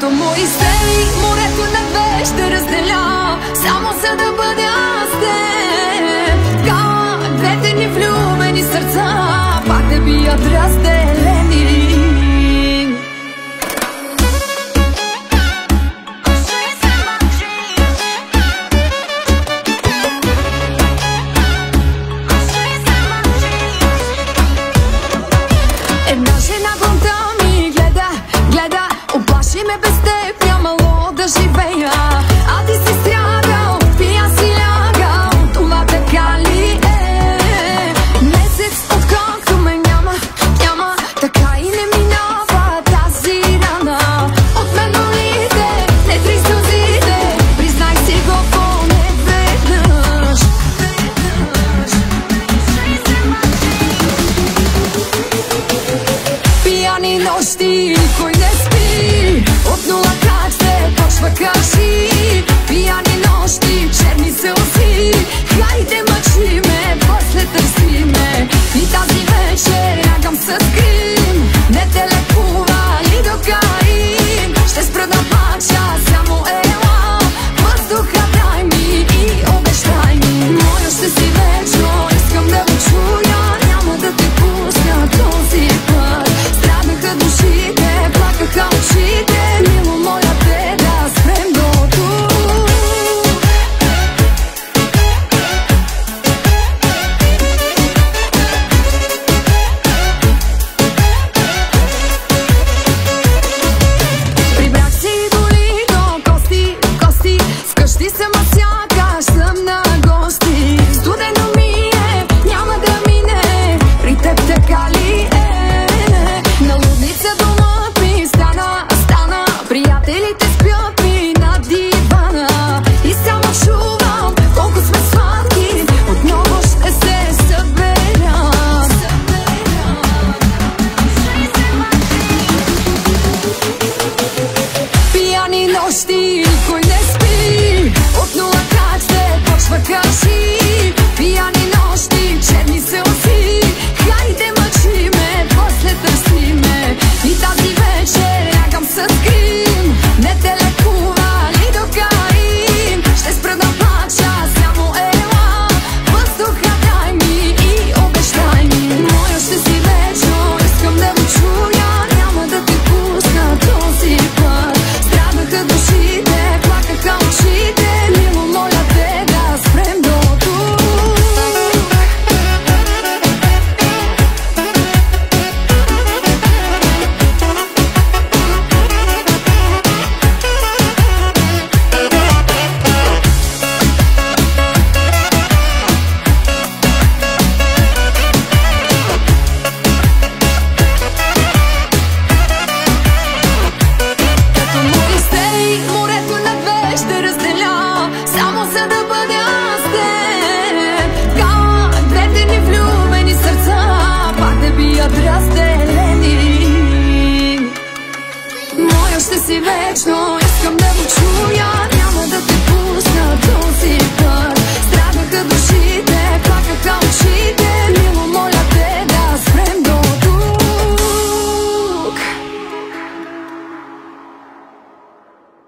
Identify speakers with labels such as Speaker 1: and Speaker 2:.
Speaker 1: Като мои стени, морето на две ще разделя, само за да бъда с теб. Така, двете ни влюбени сърца пак да бият разделени. Една жена главта ми гледа, оплаши ме без теб, нямало да живея. А ти си страдал, пия си лягал, това така ли е? Месец откакто ме няма, така и не минава тази рана. От мен молите, не три сълзите, признай си го поне веднъж. Пияни нощи, кой не спи, от нула как се почва кажи. Пияни нощи, черни сълзи, хайде мъчи ме, после търси ме. И тази вечер лягам с грим, не те лекува и докарим. Ще спра да плача, само ела, въздуха дай ми и обещай ми. Моля ще си вечно, искам да го чуя, няма да те пусна този път. Страдаха душите, плакаха очите, мило моля те да спрем до тук. Прибрах си доли до кости, вкъщи съм сякаш съм на гости. Студено ми е, няма да мине, при теб така ли е? На лудница домът ми стана, приятелите спят ми на дивана. И само чувам колко сме сладки, отново ще се съберем. Пияни нощи, кой не спи, от нула как се почва кажи. Пияни нощи, черни сълзи, хайде мъчи ме, после търси ме. И тази вечер лягам с грим, не те лекува и докарим. Ще спра да плача, само ела, въздуха дай ми и обещай ми. Моя ще си вечно, искам да го чуя, няма да те пусна този път. Страдаха душите, плакаха очите, мило моля те да спрем до тук. Като мои стени, морето на две ще разделя, само за да бъда с теб. Така, двете ни влюбени сърца пак да бият разделени. Моя ще си вечно, искам да го